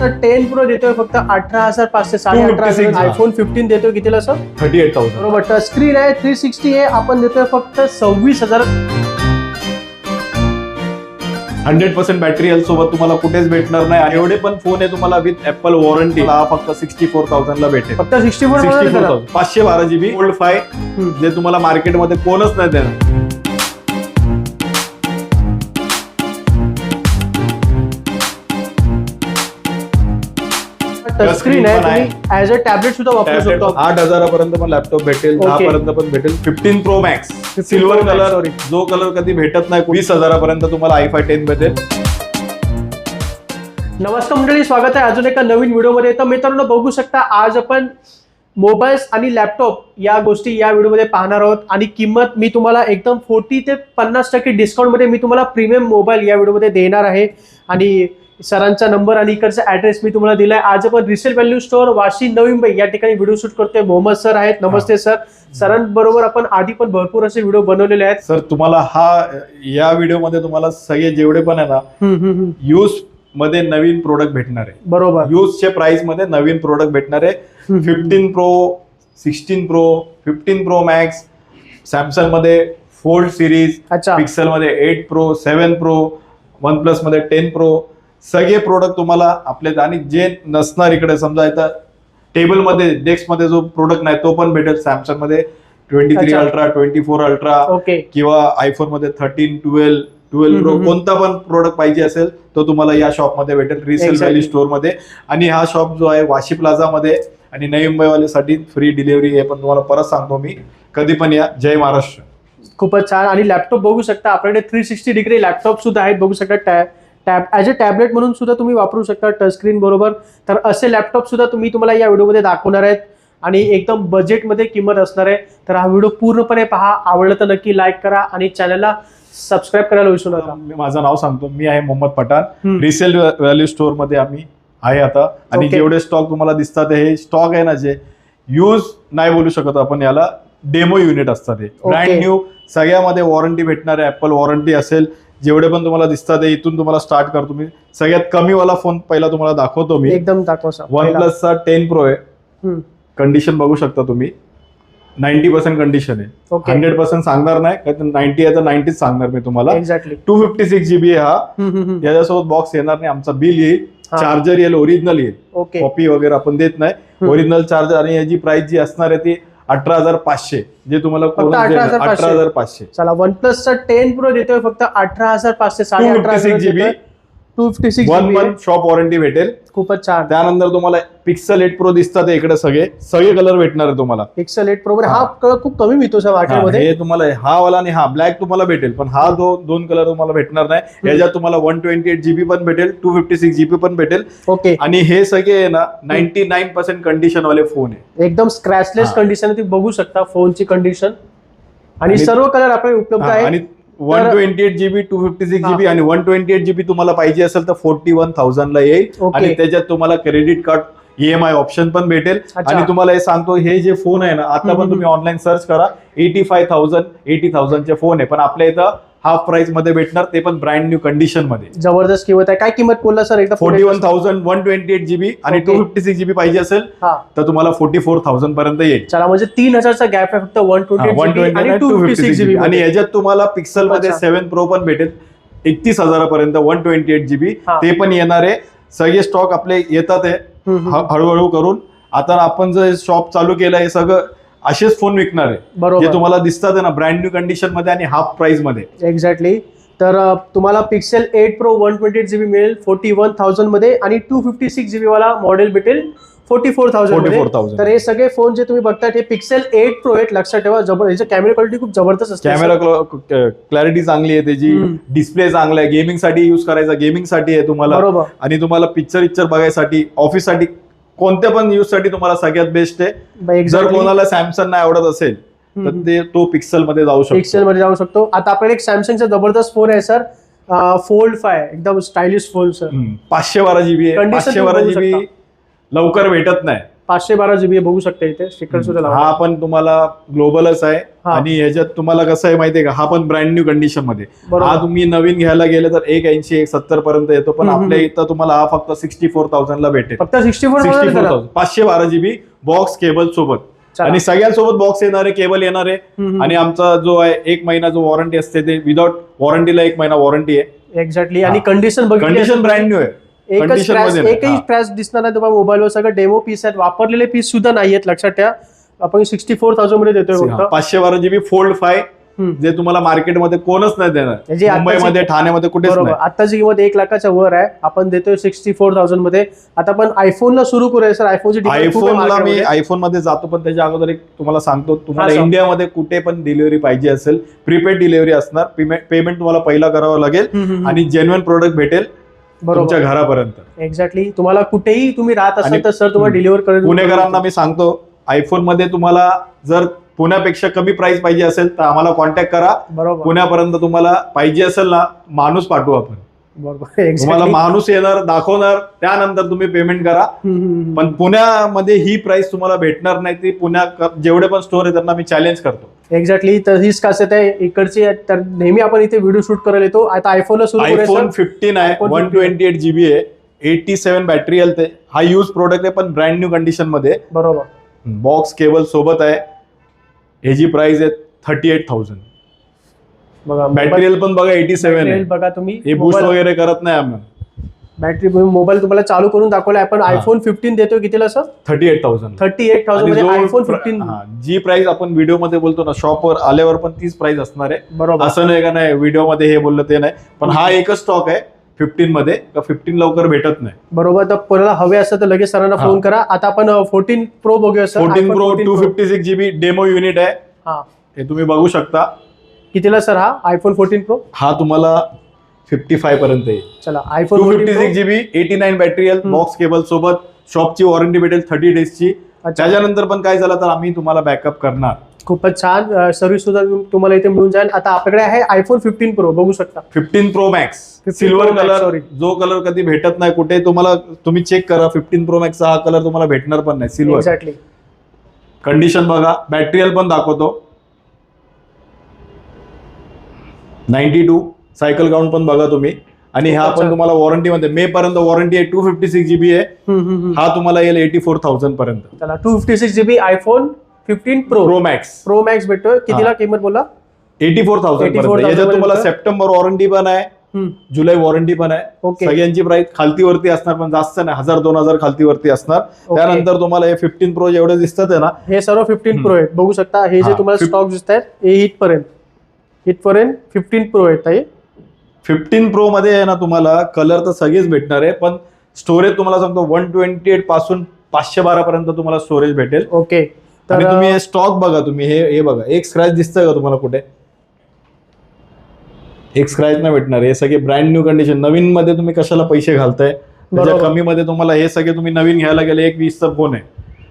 10 pro देतोय फक्त 18,500 18,500. IPhone 15 देतोय कितीला सर? 38,000. बरोबर. टच स्क्रीन आहे 360 आहे, आपण देतोय फक्त 26,000. 100% बॅटरी हेल्थ सोबत तुम्हाला कुठेच भेटणार नाही. आणि एवढे पण फोन आहे तुम्हाला विथ ऍपल वॉरंटी हा फक्त 64,000 ला भेटेल. फक्त 64,000. 512 GB गोल्ड 5 जे तुम्हाला मार्केटमध्ये कोणच नाही देणार. टच स्क्रीन आहे, तुम्ही ऍज अ टॅबलेट सुद्धा वापरू शकतो. 8,000 पर्यंत पण लॅपटॉप भेटेल, 10 पर्यंत पण भेटेल. 15 प्रो मॅक्स सिल्वर कलर, जो कलर कधी भेटत नाही. 20,000 पर्यंत तुम्हाला i5 10 भेटेल. नमस्कार मंडळी, स्वागत आहे अजून एका नवीन व्हिडिओमध्ये. तर मित्रांनो बघू शकता, आज आपण मोबाईल्स आणि लॅपटॉप या गोष्टी या व्हिडिओमध्ये पाहणार आहोत. आणि किंमत मी तुम्हाला एकदम 40 ते 50% डिस्काउंटमध्ये मी तुम्हाला प्रीमियम मोबाईल या व्हिडिओमध्ये देणार आहे. आणि सरांचा नंबर आणि इकडचा ऍड्रेस मी तुम्हाला दिलाय. आज आपण resale value store Vashi Navi Mumbai या ठिकाणी व्हिडिओ शूट करतोय. मोहम्मद सर आहेत. नमस्ते सर. सरांबरोबर आपण आधी पण भरपूर असे व्हिडिओ बनवलेले आहेत. सर तुम्हाला या व्हिडिओमध्ये तुम्हाला सगळे जेवढे पण आहे ना यूज मध्ये नवीन प्रोडक्ट भेटणार आहे. बरोबर. यूजच्या प्राइस मध्ये नवीन प्रोडक्ट भेटणार आहे. 15 pro, 16 pro, 15 pro max, Samsung मध्ये फोल्ड सिरीज, पिक्सल मध्ये 8 प्रो, 7 प्रो, वन प्लस मध्ये 10 प्रो, सगळे प्रोडक्ट तुम्हाला आपले. आणि जे नसणार इकडे समजा इथं टेबल मध्ये डेस्क मध्ये जो प्रोडक्ट नाही तो पण भेटेल. सॅमसंग मध्ये 23 अल्ट्रा, 24 अल्ट्रा किंवा आयफोन मध्ये 13, 12 प्रो, कोणता पण प्रोडक्ट पाहिजे असेल तो तुम्हाला या शॉप मध्ये भेटेल, रिसेल व्हॅल्यू स्टोअर मध्ये. आणि हा शॉप जो आहे वाशी प्लाझा मध्ये आणि नवी मुंबईवाल्यासाठी फ्री डिलिव्हरी हे पण तुम्हाला परत सांगतो मी. कधी पण या. जय महाराष्ट्र. खूपच छान. आणि लॅपटॉप बघू शकता, आपल्याकडे 360 डिग्री लॅपटॉप सुद्धा आहेत. बघू शकता, ऍज अ टॅबलेट म्हणून सुद्धा तुम्ही वापरू शकता टच स्क्रीन बरोबर. तर असे लॅपटॉप सुद्धा तुम्हाला या व्हिडिओमध्ये दाखवणार आहेत आणि एकदम बजेटमध्ये किंमत असणार आहे. तर हा व्हिडिओ पूर्णपणे पहा. आवडलं तर नक्की लाईक करा आणि चॅनलला सबस्क्राईब करायला विसरू नका. माझं नाव सांगतो, मी आहे Mohammad Pathan. Resale value store मध्ये आम्ही आहे आता. आणि जेवढे स्टॉक तुम्हाला दिसतात हे स्टॉक आहे ना, जे यूज नाही बोलू शकत आपण, याला डेमो युनिट असतात. हे ब्रँड न्यू, सगळ्यामध्ये वॉरंटी भेटणार आहे. ऍपल वॉरंटी असेल. जेवढे पण तुम्हाला दिसतात इथून तुम्हाला स्टार्ट करतो मी. सगळ्यात कमी वाला फोन पहिला तुम्हाला दाखवतो मी. एकदम दाखवा. वन प्लसचा 10 प्रो आहे. कंडिशन बघू शकता तुम्ही, 90% कंडिशन आहे. 100% सांगणार नाही, 90 आहे तर 90 सांगणार मी तुम्हाला. 256 GB आहे हा. याच्यासोबत बॉक्स येणार नाही. आमचा बिल येईल, चार्जर येईल, ओरिजिनल येईल. कॉपी वगैरे आपण देत नाही. Original charger. आणि याची प्राइस जी असणार आहे ती 18,500, जे तुम्हाला 18,500. चला, वन प्लसचा 10 प्रो देतोय फक्त 18,500. 256 GB 256 one month shop warranty भेटेल. खूपच छान. त्यानंतर तुम्हाला पिक्सल 8 प्रो दिसतात इकडे, सगळे कलर भेटणार आहे तुम्हाला. पिक्सल 8 प्रो हा कलर खूप कमी मिळतो सर मार्केटमध्ये. हे तुम्हाला हा वाला आणि हा ब्लॅक तुम्हाला भेटेल, पण हा दोन कलर तुम्हाला भेटणार नाही. याच्यात तुम्हाला 128 GB पण भेटेल, 256 GB पण भेटेल. आणि हे सगळे ना 99% कंडिशन वाले फोन आहे. एकदम स्क्रॅचलेस कंडिशन आहे. तुम्ही बघू शकता फोनची कंडिशन. आणि सर्व कलर आपल्याकडे उपलब्ध आहे. आणि 128 GB, 256 GB आणि 128 GB तुम्हाला पाहिजे असेल तर 41,000 ला येईल. आणि त्याच्यात तुम्हाला क्रेडिट कार्ड EMI ऑप्शन पण भेटेल. आणि तुम्हाला हे सांगतो, हे जे फोन आहे ना, आता पण तुम्ही ऑनलाईन सर्च करा, 85,000 80,000 चे फोन आहे. पण आपल्या इथं हाफ प्राइस मध्ये भेटणार, ते पण ब्रँड न्यू कंडिशन मध्ये. जबरदस्त किंमत आहे. काय किंमत बोलला सर? एकदा 41,000 128 GB आणि 256 GB पाहिजे असेल तर तुम्हाला 44,000 पर्यंत येईल. चला, म्हणजे 3,000चा गॅप आहे फक्त 128 आणि 256 GB. आणि याच्यात तुम्हाला पिक्सल मध्ये 7 प्रो पण भेटेल 31,000 पर्यंत 128 GB. ते पण येणार आहे. सगळे स्टॉक आपले येतात आहे हळूहळू करून. आता आपण जर शॉप चालू केलं, हे सगळं असेच फोन विकणार आहे जे तुम्हाला दिसतात ना, ब्रँड न्यू कंडिशन मध्ये आणि हाफ प्राइस मध्ये. एक्झॅक्टली. तर तुम्हाला पिक्सल 8 प्रो 128 GB मिळेल 41,000 मध्ये. आणि 256 GB वाला मॉडेल भेटेल 44,000. तर हे सगळे फोन जे तुम्ही बघताय हे पिक्सल 8 प्रो आहेत. लक्षात ठेवा, याची कॅमेरा क्वालिटी खूप जबरदस्त असते. कॅमेरा क्लॅरिटी चांगली आहे, त्याची डिस्प्ले चांगला आहे. गेमिंग साठी युज करायचा, गेमिंग साठी आहे तुम्हाला. आणि तुम्हाला पिक्चर बघायसाठी, ऑफिस साठी, कोणत्या पण यूज साठी तुम्हाला सगळ्यात बेस्ट आहे. जर कोणाला सॅमसंग नाही आवडत असेल तर तो पिक्सल मध्ये जाऊ शकतो. आता आपल्याकडे एक सॅमसंगचा जबरदस्त फोन आहे सर, फोल्ड 5, एकदम स्टायलिश फोन सर. 512 GB आहे. 512 GB लवकर भेटत नाही. 512 GB बघू शकता इथे स्टिकर सुद्धा हा पण तुम्हाला ग्लोबलच आहे आणि ह्याच्यात तुम्हाला कसं आहे माहितीये का, हा पण ब्रँड न्यू कंडिशन मध्ये. हा तुम्ही नवीन घ्यायला गेले तर 180 170 पर्यंत येतो, पण आपल्या इथं तुम्हाला हा फक्त 64,000 ला भेटेल. फक्त 64,000 512 GB बॉक्स केबल सोबत आणि सगळ्यांसोबत बॉक्स येणार आहे, केबल येणार आहे. आणि आमचा जो आहे 1 महिना जो वॉरंटी असते ते विदाउट वॉरंटीला 1 महिना वॉरंटी आहे. एक्झॅक्टली. आणि कंडिशन ब्रँड न्यू आहे. एकही स्क्रॅच दिसणार नाही तुम्हाला मोबाईलवर. सगळं डेमो पीस आहेत, वापरलेले पीस सुद्धा नाहीयेत, लक्षात ठेवा. आपण 64,000 मध्ये देतोय फक्त. 512 GB फोल्ड 5 जे तुम्हाला मार्केटमध्ये कोणच नाही देणार, मुंबईमध्ये ठाण्यामध्ये कुठेच नाही. आताची किंमत 1 लाखाच्या वर आहे, आपण देतोय 64,000 मध्ये. आता आपण आयफोनला सुरू करूया सर. आयफोनला मी आयफोन मध्ये जातो, पण त्याच्या अगोदर एक तुम्हाला सांगतो, तुम्हाला इंडियामध्ये कुठे पण डिलिव्हरी पाहिजे असेल, प्रीपेड डिलिव्हरी असणार. पेमेंट तुम्हाला पहिला करावं लागेल आणि जेन्युइन प्रोडक्ट भेटेल तुमच्या घरापर्यंत. एक्झॅक्टली. तुम्हाला कुठेही तुम्ही राहत असाल तर सर तुम्हाला डिलिव्हर करेल. पुणेकरांना मी सांगतो, आयफोन मध्ये तुम्हाला जर पुण्यापेक्षा कमी प्राइस पाहिजे असेल तर आम्हाला कॉन्टॅक्ट करा. पुण्यापर्यंत तुम्हाला पाहिजे असेल ना, माणूस पाठवू आपण. तुम्हाला माणूस येणार, दाखवणार, त्यानंतर तुम्ही पेमेंट करा. पण पुण्यामध्ये ही प्राइस तुम्हाला भेटणार नाही. ती पुण्यात जेवढे पण स्टोर आहे त्यांना मी चॅलेंज करतो. एक्झॅक्टली. तर हीच खासियत आहे इकडची. तर नेहमी आपण इथे व्हिडिओ शूट करायला येतो. आता आयफोनला सुरू आयफोन 15 आहे, 128 GB आहे, 87 बॅटरी हेल्थ आहे. हा यूज प्रोडक्ट आहे पण ब्रँड न्यू कंडिशन मध्ये. बरोबर. बॉक्स केबल सोबत आहे. ह्याची प्राइस आहे 38,000. बघा बॅटरी हेल्थ पण बघा 87 आहे. बघा तुम्ही, हे बूस्ट वगैरे करत नाही आम्ही. बॅटरी मोबाईल तुम्हाला चालू करून दाखवला. आपण आयफोन 15 देतोय कितीला सर? 38,000 मध्ये आयफोन 15. जी प्राइस आपण व्हिडिओ मध्ये बोलतो ना, शॉपवर आल्यावर पण तीच प्राइस असणार आहे. बरोबर. असं नाही का नाही व्हिडिओ मध्ये हे बोललं ते नाही, पण हा एकच स्टॉक आहे 15 मध्ये. 15 लवकर भेटत नाही. बरोबर. तर कोणाला हवे असेल तर लगेच सरांना फोन करा. आता आपण 14 प्रो बघूया sir. 14 pro 256 GB demo unit आहे. हे तुम्ही बघू शकता. कितीला सर हा आयफोन 14 प्रो? हा तुम्हाला 55 पर्यंत येईल. चला iPhone 256 GB 89 battery health, box cable सोबत, शॉपची वॉरंटी भेटेल 30 डेजची. त्याच्यानंतर पण काय झालं तर आम्ही तुम्हाला बॅकअप करणार. खूपच छान सर्व्हिस सुद्धा तुम्हाला इथे मिळून जाईल. आता आपल्याकडे आहे आयफोन 15 प्रो बघू शकता. 15 प्रो मॅक्स सिल्वर कलर, जो कलर कधी भेटत नाही कुठे. तुम्ही चेक करा, 15 प्रो मॅक्स हा कलर तुम्हाला भेटणार पण नाही, सिल्वर. एक्झॅक्टली. कंडिशन बघा, बॅटरी हेल्थ पण दाखवतो 92, सायकल काउंट पण बघा तुम्ही. आणि हा पण तुम्हाला वॉरंटी मध्ये मे पर्यंत वॉरंटी आहे. 256 GB आहे. हा तुम्हाला येईल 84,000 पर्यंत. चला 256 GB आयफोन 15 प्रो मॅक्स भेटतोय. कितीला किंमत बोला? 84,000 पर्यंत. याच्यात तुम्हाला सप्टेंबर वॉरंटी पण आहे, जुलै वॉरंटी पण आहे. सगळ्यांची प्राइस खालती वरती असणार, पण जास्त नाही, 1,000-2,000 खालती वरती असणार. त्यानंतर तुम्हाला हे 15 प्रो जेवढे दिसतात आहे ना, हे सर्व 15 प्रो आहेत. बघू शकता हे जे तुम्हाला स्टॉक दिसत आहेत हे इथपर्यंत 15 प्रो आहेत. 15 प्रो मध्ये आहे ना, तुम्हाला कलर तर सगळेच भेटणार आहे, पण स्टोरेज तुम्हाला सांगतो 128 पासून 512 पर्यंत तुम्हाला स्टोरेज भेटेल. ओके. आणि तुम्ही हे स्टॉक बघा, तुम्ही हे बघा, एक स्क्रॅच दिसतंय का तुम्हाला कुठे? एक स्क्रॅच नाही भेटणार. हे सगळे ब्रँड न्यू कंडिशन. नवीन मध्ये तुम्ही कशाला पैसे घालताय? त्याच्या कमी मध्ये तुम्हाला हे सगळे तुम्ही नवीन घ्यायला गेले 120चा फोन आहे,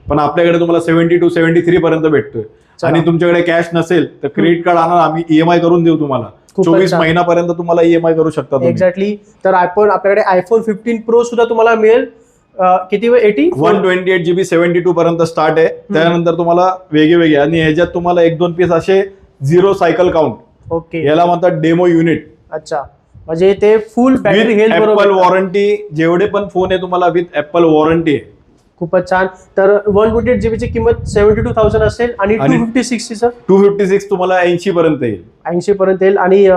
पण आपल्याकडे तुम्हाला 72 73 पर्यंत भेटतोय. आणि तुमच्याकडे कॅश नसेल तर क्रेडिट कार्ड आणा, आम्ही EMI करून देऊ तुम्हाला. 24 महिन्यापर्यंत तुम्हाला EMI करू शकता. एक्झॅक्टली. तर आपल्याकडे आयफोन 15 प्रो सुद्धा तुम्हाला मिळेल. किती 128 GB 72 पर्यंत स्टार्ट आहे. त्यानंतर तुम्हाला वेगळे आणि ह्याच्यात तुम्हाला 1-2 पीस असे 0 सायकल काउंट. ओके. याला म्हणतात डेमो युनिट. अच्छा. म्हणजे ते फुल बॅटरी हेल्थ बरोबर. ऍपल वॉरंटी, जेवढे पण फोन आहे तुम्हाला विथ ऍपल वॉरंटी आहे. खूपच छान. तर 128 GB ची किंमत 72,000 असेल आणि 256 तुम्हाला 80 पर्यंत येईल. 80 पर्यंत येईल. आणि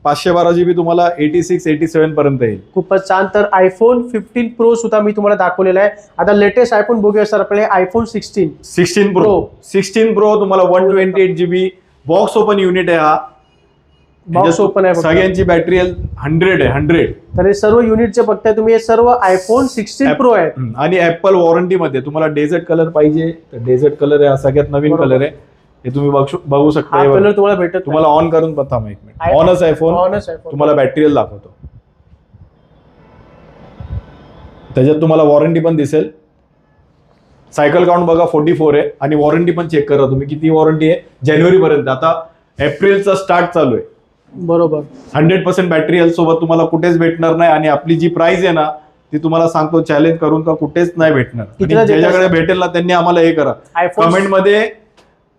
512 GB तुम्हाला 86-87 पर्यंत येईल. खूपच छान. तर आयफोन 15 प्रो सुद्धा मी तुम्हाला दाखवलेला आहे. आता लेटेस्ट आयफोन बघूया सर. आपले आयफोन 16 प्रो तुम्हाला 128 GB बॉक्स ओपन युनिट आहे. हा बॉक्स ओपन आहे. सगळ्यांची बॅटरी 100 आहे, 100. तर हे सर्व युनिट जे बघताय तुम्ही हे सर्व आयफोन 16 प्रो आहे. आणि ऍपल वॉरंटी मध्ये तुम्हाला डेझर्ट कलर पाहिजे तर डेझर्ट कलर आहे, हा सगळ्यात नवीन कलर आहे. हे तुम्ही बघू शकता. कलर तुम्हाला भेटत. तुम्हाला ऑन करून बघा. एक मिनिट. ऑनच आहे फोन. तुम्हाला बॅटरी हेल्थ दाखवतो. त्याच्यात तुम्हाला वॉरंटी पण दिसेल. सायकल काउंट बघा 44 आहे. आणि वॉरंटी पण चेक करा तुम्ही किती वॉरंटी आहे. जानेवारी पर्यंत. आता एप्रिलचा स्टार्ट चालू आहे. बरोबर. 100% बॅटरी हेल्थ सोबत तुम्हाला कुठेच भेटणार नाही. आणि आपली जी प्राइस आहे ना ती तुम्हाला सांगतो चॅलेंज करून का कुठेच नाही भेटणार. कितीला देता ज्याच्याकडे सर? भेटेल ना त्यांनी आम्हाला हे करा, iPhone- कमेंट मध्ये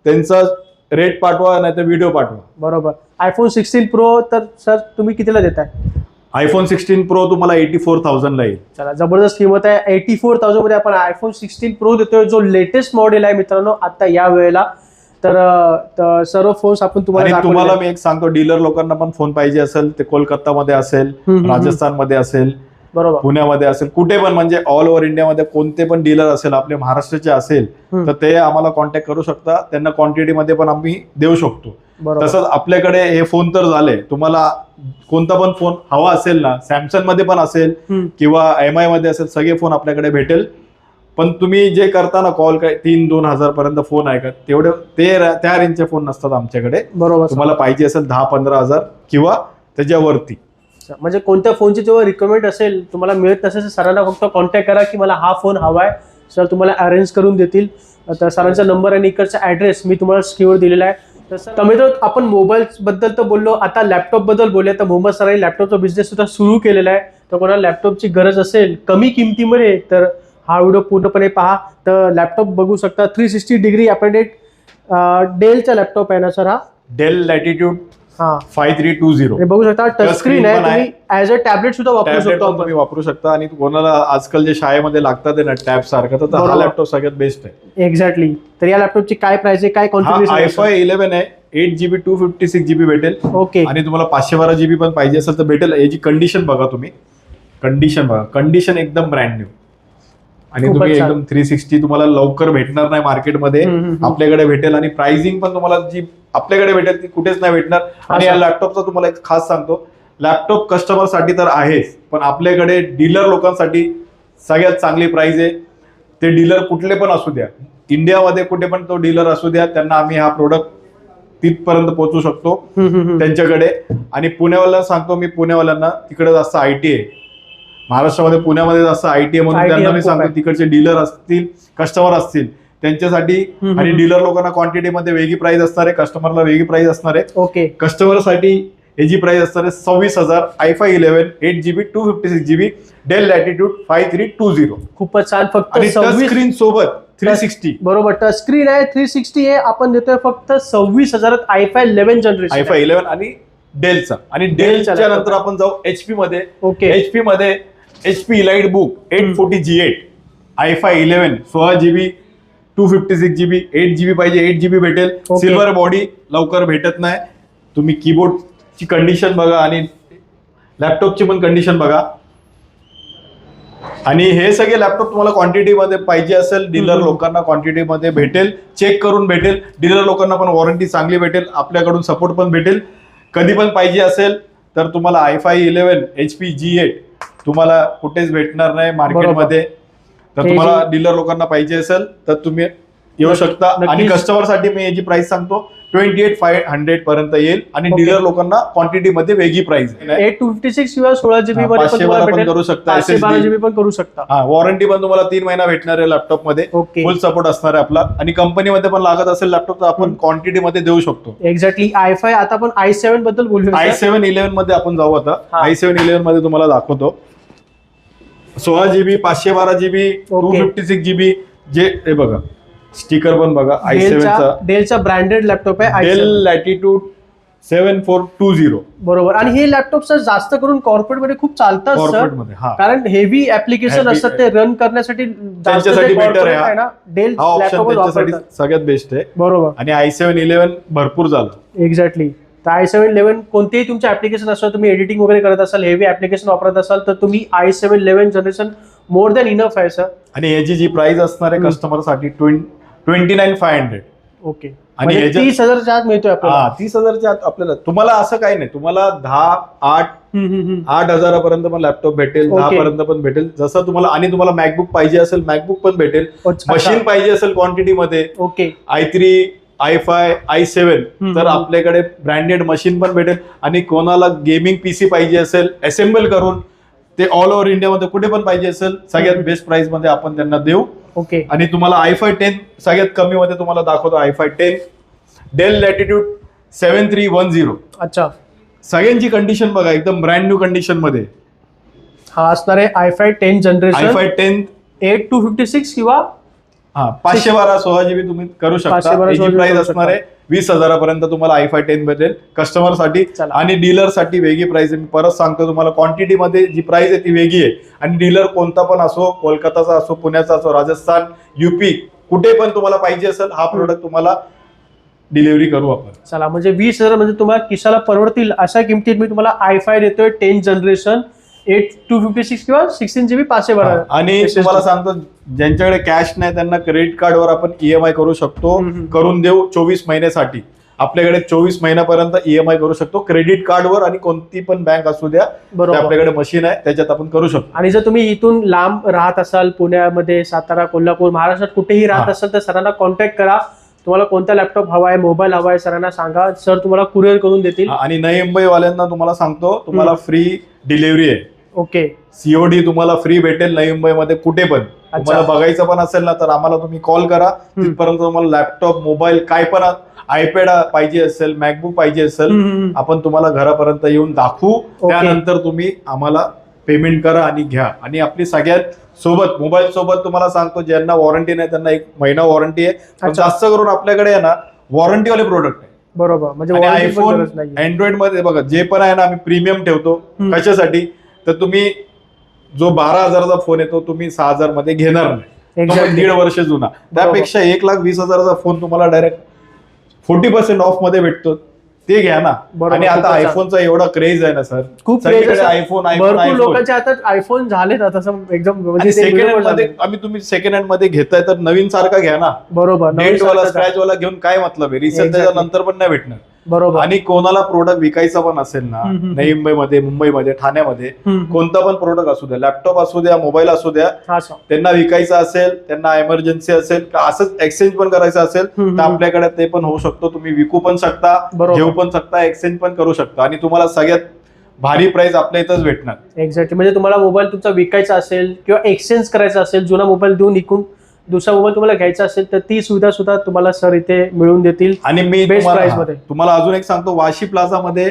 त्यांचा रेट पाठवा नाही तर व्हिडिओ पाठवा. बरोबर. iPhone 16 Pro तर सर तुम्ही कितीला देताय? iPhone 16 Pro तुम्हाला 84,000 ला येईल. चला, जबरदस्त किंमत आहे. 84,000 मध्ये आपण iPhone 16 Pro देतोय, जो लेटेस्ट मॉडेल आहे मित्रांनो आता या वेळेला. तर सर्व फोन्स आपण आणि तुम्हाला तुम्हाला मी एक सांगतो, डीलर लोकांना पण फोन पाहिजे असेल ते कोलकातामध्ये असेल, राजस्थानमध्ये असेल, बरोबर पुण्यामध्ये असेल, कुठे पण म्हणजे ऑल ओव्हर इंडियामध्ये कोणते पण डीलर असेल आपले महाराष्ट्राचे असेल तर ते आम्हाला कॉन्टॅक्ट करू शकता. त्यांना क्वांटिटीमध्ये पण आम्ही देऊ शकतो. बरोबर. तसंच आपल्याकडे हे फोन तर झाले, तुम्हाला कोणता पण फोन हवा असेल ना, सॅमसंग मध्ये पण असेल किंवा MI मध्ये असेल, सगळे फोन आपल्याकडे भेटेल. पण तुम्ही जे करता ना कॉल, काय 3-2 हजार पर्यंत फोन आहे का, तेवढे त्या रेंजचे फोन नसतात आमच्याकडे. बरोबर. तुम्हाला पाहिजे असेल 10-15 हजार किंवा त्याच्यावरती. म्हणजे कोणत्या फोनची जेव्हा रिक्वायरमेंट असेल तुम्हाला मिळत नसेल, सरांना फक्त कॉन्टॅक्ट करा की मला हा फोन हवा आहे, सर तुम्हाला अरेंज करून देतील. तर सरांचा नंबर आणि इकडचा ॲड्रेस मी तुम्हाला स्क्रीनवर दिलेला आहे. तर मित्र, आपण मोबाईल बद्दल तर बोललो, आता लॅपटॉप बद्दल बोलूया. तर मोहम्मद सरांनी लॅपटॉपचा बिझनेस सुद्धा सुरू केलेला आहे. तर कोणाला लॅपटॉपची गरज असेल कमी किमतीमध्ये तर हा व्हिडिओ पूर्णपणे पहा. तर लॅपटॉप बघू शकता, 360 डिग्री अपडेट डेलचा लॅपटॉप आहे ना सर? हा डेल लॅटिट्यूड 5320 हे बघू शकता, टच स्क्रीन आहे. तुम्ही ॲज अ टॅबलेट सुद्धा वापरू टॅबलेट शकतो पण आपण. तुम्ही वापरू शकता. आणि कोणाला आजकाल जे शाळेमध्ये लागतात ना टॅब सारखं, तर हा बरोबर. लॅपटॉप सगळ्यात बेस्ट आहे. एक्झॅक्टली. तर या लॅपटॉपची काय प्राइस आहे, काय हा कॉन्फिगरेशन i5 11 आहे, 8GB 256GB भेटेल. ओके. आणि तुम्हाला 512GB पण पाहिजे असेल तर भेटेल. याची कंडिशन बघा तुम्ही, कंडिशन एकदम ब्रँड न्यू. आणि खूपच तुम्ही छान. एकदम 360 तुम्हाला लवकर भेटणार नाही मार्केटमध्ये, आपल्याकडे भेटेल. आणि प्राइसिंग पण तुम्हाला जी आपल्याकडे भेटेल ती कुठेच नाही भेटणार. आणि या लॅपटॉपचा तुम्हाला एक खास सांगतो, लॅपटॉप कस्टमर साठी तर आहेच, पण आपल्याकडे डीलर लोकांसाठी सगळ्यात चांगली प्राइस आहे. ते डीलर कुठले पण असू द्या, इंडियामध्ये कुठे पण तो डीलर असू द्या, त्यांना आम्ही हा प्रोडक्ट तिथपर्यंत पोहोचू शकतो त्यांच्याकडे. आणि पुण्यावाल्यांना सांगतो मी, पुण्यावाल्यांना तिकडे जास्त IT आहे, महाराष्ट्रामध्ये पुण्यामध्ये जास्त IT आहे, म्हणून त्यांना मी सांगतो तिकडचे डीलर असतील, कस्टमर असतील त्यांच्यासाठी. आणि डीलर लोकांना क्वांटिटीमध्ये वेगळी प्राइस असणार आहे, कस्टमरला वेगळी प्राइस असणार आहे. ओके. कस्टमरसाठी याची प्राइस असणार आहे 26,000. i5 11 8GB 256GB del latitude 5320. खूपच छान. फक्त आणि टच स्क्रीन सोबत 360. बरोबर, टच स्क्रीन आहे. 360 आहे. आपण देतोय फक्त 26,000 i5 11 जनरेशन. i5 11 आणि डेलचा. आणि डेलच्या नंतर आपण जाऊ HP मध्ये. ओके. HP मध्ये HP EliteBook 840G8 i5 11 16GB 256GB 8GB पाहिजे 8GB भेटेल. सिल्वर बॉडी लवकर भेटत नाही. तुम्ही कीबोर्डची कंडिशन बघा आणि लॅपटॉपची पण कंडिशन बघा. आणि हे सगळे लॅपटॉप तुम्हाला क्वांटिटीमध्ये पाहिजे असेल, डीलर लोकांना क्वांटिटीमध्ये भेटेल, चेक करून भेटेल. डीलर लोकांना पण वॉरंटी चांगली भेटेल, आपल्याकडून सपोर्ट पण भेटेल. कधी पण पाहिजे असेल तर तुम्हाला i5 11 HP G8 तुम्हाला कुठेच भेटणार नाही मार्केटमध्ये. तर तुम्हाला डीलर लोकांना पाहिजे असेल तर तुम्ही येऊ शकता. आणि कस्टमर साठी मी याची प्राइस सांगतो 28,500 पर्यंत येईल. आणि डीलर लोकांना क्वांटिटी मध्ये वेगळी प्राइस 856 किंवा 16GB मध्ये पण करू शकता, 512GB पण करू शकता. हा, वॉरंटी पण तुम्हाला 3 महिना भेटणार आहे लॅपटॉप मध्ये. फुल सपोर्ट असणार आहे आपला. आणि कंपनीमध्ये पण लागत असेल लॅपटॉप तर आपण क्वांटिटी मध्ये देऊ शकतो. एक्झॅक्टली. i5 आता आपण i7 बद्दल बोलूया. i7 11 मध्ये आपण जाऊ आता. i7 11 मध्ये तुम्हाला दाखवतो 16GB 512GB 256GB जे हे बघा, स्टिकर पण बघा i7 चा. डेलचा ब्रँडेड लॅपटॉप आहे डेल लॅटिट्यूड 7420. बरोबर. आणि हे लॅपटॉप सर जास्त करून कॉर्पोरेट मध्ये खूप चालतात सर, कारण हेवी ऍप्लिकेशन असतात ते रन करण्यासाठी त्यांच्यासाठी बेटर आहे ना. डेल हा ऑप्शन त्यांच्यासाठी सगळ्यात बेस्ट आहे. बरोबर. आणि i7 11 भरपूर झालं. एक्झॅक्टली. तर i7 11 कोणतेही तुमचे ऍप्लिकेशन असेल, तुम्ही एडिटिंग वगैरे करत असाल, हेवी ऍप्लिकेशन वापरत असाल तर तुम्ही i7 11 generation more than enough आहे सर. आणि याची जी प्राइस असणार आहे कस्टमर साठी 29,500. ओके. आणि 30,000च्या आत मिळतोय आपल्याला. 30,000च्या आत आपल्याला. तुम्हाला असं काही नाही, तुम्हाला 8,000 पण लॅपटॉप भेटेल, 10 पर्यंत पण भेटेल जसं तुम्हाला. आणि तुम्हाला मॅकबुक पाहिजे असेल मॅकबुक पण भेटेल. मशीन पाहिजे असेल क्वांटिटी मध्ये, ओके, i3 i5 i7 तर आपल्याकडे ब्रँडेड मशीन पण भेटेल. आणि कोणाला गेमिंग PC पाहिजे असेल असेंबल करून, ते ऑल ओव्हर इंडियामध्ये कुठे पण पाहिजे असेल, सगळ्यात बेस्ट प्राइस मध्ये आपण त्यांना देऊ. ओके. आणि तुम्हाला i5 10 सगळ्यात कमी मध्ये तुम्हाला दाखवतो i5 10 डेल लॅटिट्यूड 7310. अच्छा. सगळ्यांची कंडिशन बघा, एकदम ब्रँड न्यू कंडिशन मध्ये. हा असणार आहे i5 10 जनरेशन i5 10 8256 किंवा 512 16GB तुम्ही करू शकता. 512 याची प्राइस असणार आहे 20,000 पर्यंत तुम्हाला i5 10 भेटेल कस्टमर साठी. चला. आणि डीलर साठी वेगळी प्राइस आहे. मी परत सांगतो तुम्हाला, क्वांटिटी मध्ये जी प्राइस आहे ती वेगळी आहे. आणि डीलर कोणता पण असो, कोलकाताचा असो, पुण्याचा असो, राजस्थान, युपी, कुठे पण तुम्हाला पाहिजे असेल हा प्रोडक्ट तुम्हाला डिलिव्हरी करू आपण. चला, म्हणजे 20,000 म्हणजे तुम्हाला किशाला परवडतील अशा किमतीत मी तुम्हाला i5 देतोय 10 जनरेशन 8256 किंवा 16GB 512. आणि तुम्हाला सांगतो, ज्यांच्याकडे कॅश नाही त्यांना क्रेडिट कार्डवर आपण ईएमआय करू शकतो. करून देऊ 24 महिन्यासाठी. आपल्याकडे 24 महिन्यापर्यंत ईएमआय करू शकतो क्रेडिट कार्डवर. आणि कोणती पण बँक असू द्या, आपल्याकडे मशीन आहे त्याच्यात आपण करू शकतो. आणि जर तुम्ही इथून लांब राहत असाल, पुण्यामध्ये, सातारा, कोल्हापूर, महाराष्ट्रात कुठेही राहत असाल तर सरांना कॉन्टॅक्ट करा. तुम्हाला कोणता लॅपटॉप हवा आहे, मोबाईल हवा आहे, सरांना सांगा, सर तुम्हाला कुरिअर करून देतील. आणि नवी मुंबई वाल्यांना तुम्हाला सांगतो, तुम्हाला फ्री डिलिव्हरी आहे. ओके, सीओडी तुम्हाला फ्री भेटेल नवी मुंबईमध्ये कुठे पण. तुम्हाला बघायचं पण असेल ना तर आम्हाला तुम्ही कॉल करा. तिथपर्यंत तुम्हाला लॅपटॉप, मोबाईल, काय पण, आयपॅड पाहिजे असेल, मॅकबुक पाहिजे असेल, आपण तुम्हाला घरापर्यंत येऊन दाखवू. त्यानंतर तुम्ही आम्हाला पेमेंट करा आणि घ्या. आणि आपली सगळ्यात सोबत मोबाईल सोबत तुम्हाला सांगतो, ज्यांना वॉरंटी नाही त्यांना 1 महिना वॉरंटी आहे. पण जास्त करून आपल्याकडे आहे ना वॉरंटी वाले प्रोडक्ट आहे. बरोबर, म्हणजे आयफोन, अँड्रॉइड मध्ये बघा जे पण आहे ना आम्ही प्रीमियम ठेवतो. कशासाठी तर तुम्ही जो 12,000चा फोन येतो तुम्ही 6,000 मध्ये घेणार नाही. 1.5 वर्ष जुना. त्यापेक्षा 1,20,000चा फोन तुम्हाला डायरेक्ट 40% ऑफ मध्ये भेटतो, ते घ्या ना. आणि आता आयफोनचा एवढा क्रेज आहे ना सर, खूप आयफोन भरपूर लोकांच्या हातात आयफोन झालेत आता एकदम. सेकंड हँड मध्ये तुम्ही सेकंड हँड मध्ये घेताय तर नवीन सारखा घ्या ना. बरोबर, डेट वाला, स्क्रॅच वाला घेऊन काय मतलब आहे. रिसेल त्याच्यानंतर पण नाही भेटणार. बरोबर. आणि कोणाला प्रोडक्ट विकायचा पण असेल ना, नवी मुंबईमध्ये, मुंबईमध्ये, ठाण्यामध्ये, कोणता पण प्रोडक्ट असू द्या, लॅपटॉप असू द्या, मोबाईल असू द्या, त्यांना विकायचा असेल, त्यांना इमर्जन्सी असेल, का असंच एक्सचेंज पण करायचं असेल तर आपल्याकडे ते पण होऊ शकतो. तुम्ही विकू पण शकता, घेऊ पण शकता, एक्सचेंज पण करू शकता. आणि तुम्हाला सगळ्यात भारी प्राइस आपल्या इथंच भेटणार. एक्झॅक्टली, म्हणजे तुम्हाला मोबाईल तुमचा विकायचा असेल किंवा एक्सचेंज करायचा असेल, जुना मोबाईल देऊन विकून दुसरा मोबाईल तुम्हाला घ्यायचा असेल तर ती सुविधा सुद्धा तुम्हाला सर इथे मिळून देतील. आणि मी तुम्हाला अजून एक सांगतो, वाशी प्लाझा मध्ये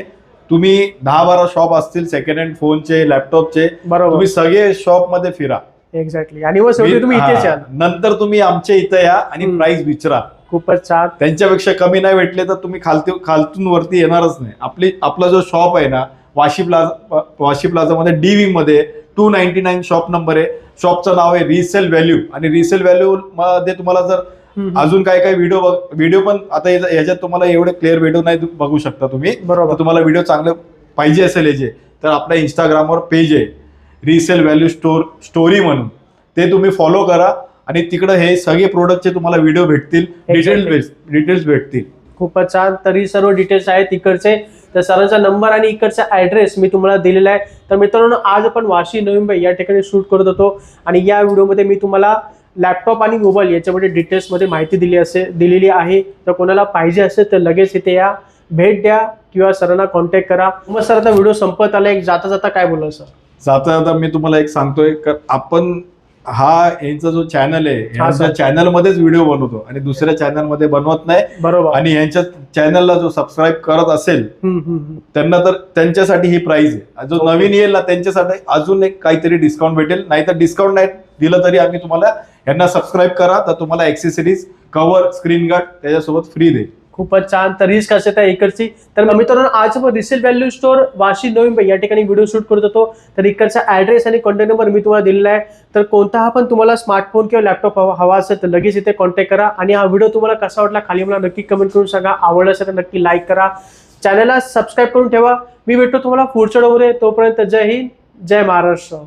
तुम्ही 10-12 शॉप असतील सेकंड हँड फोनचे, लॅपटॉपचे. तुम्ही सगळे शॉप मध्ये फिरा. एक्झॅक्टली, आणि मग तुम्ही इथेच या. नंतर तुम्ही आमच्या इथे या आणि प्राइस विचारा. खूपच छान. त्यांच्यापेक्षा कमी नाही भेटले तर तुम्ही खालतून वरती येणारच नाही. आपला जो शॉप आहे ना वाशी प्लाझा मध्ये D-Wing मध्ये 299 शॉप नंबर आहे. शॉपचं नाव आहे रिसेल व्हॅल्यू. आणि रिसेल व्हॅल्यू मध्ये तुम्हाला जर अजून काय व्हिडिओ पण आता याच्यात तुम्हाला एवढे क्लिअर व्हिडिओ नाही बघू शकता तुम्ही. बरोबर, तुम्हाला व्हिडिओ चांगले पाहिजे असेल याचे तर आपल्या इंस्टाग्रामवर पेज आहे रिसेल व्हॅल्यू स्टोरी म्हणून, ते तुम्ही फॉलो करा. आणि तिकडे हे सगळे प्रोडक्टचे तुम्हाला व्हिडिओ भेटतील, डिटेल्स भेटतील. खूपच छान. तरी सर्व डिटेल्स आहेत इकडचे. तर सरांचा नंबर आणि इकडचा ऍड्रेस मी तुम्हाला दिलेला आहे. तर मित्रांनो, आज आपण वाशी, नवी मुंबई या ठिकाणी शूट करत होतो. आणि या व्हिडिओमध्ये मी तुम्हाला लॅपटॉप आणि मोबाईल याच्यामध्ये डिटेल्समध्ये माहिती दिलेली आहे. तर कोणाला पाहिजे असेल तर लगेच इथे या, भेट द्या किंवा सरांना कॉन्टॅक्ट करा. मग सर आता व्हिडिओ संपत आला, एक जाता जाता काय बोलला सर? जाता मी तुम्हाला एक सांगतोय, आपण यांचा जो चॅनल आहे यांच्या चॅनल मध्येच व्हिडिओ बनवतो आणि दुसऱ्या चॅनल मध्ये बनवत नाही. बरोबर. आणि यांच्या चॅनलला जो सबस्क्राईब करत असेल त्यांना तर त्यांच्यासाठी ही प्राइस आहे. जो नवीन येईल ना त्यांच्यासाठी अजून एक काहीतरी डिस्काउंट भेटेल. नाहीतर डिस्काउंट नाही दिलं तरी आम्ही तुम्हाला, यांना सबस्क्राईब करा तर तुम्हाला ऍक्सेसरीज, कव्हर, स्क्रीन गार्ड त्याच्यासोबत फ्री देईल. खूपच छान. तर हीच खासियत आहे इकडची. तर मित्रांनो, आज आपण resale value store Vashi, Navi Mumbai या ठिकाणी व्हिडिओ शूट करत होतो. तर इकडचा ऍड्रेस आणि कॉन्टॅक्ट नंबर मी तुम्हाला दिलेला आहे. तर कोणताहा पण तुम्हाला स्मार्टफोन किंवा लॅपटॉप हवा असेल तर लगेच इथे कॉन्टॅक्ट करा. आणि हा व्हिडिओ तुम्हाला कसा वाटला खाली मला नक्की कमेंट करून सांगा. आवडला असेल तर नक्की लाईक करा, चॅनलला सबस्क्राईब करून ठेवा. मी भेटतो तुम्हाला पुढच्या व्हिडिओमध्ये. तोपर्यंत जय हिंद, जय महाराष्ट्र.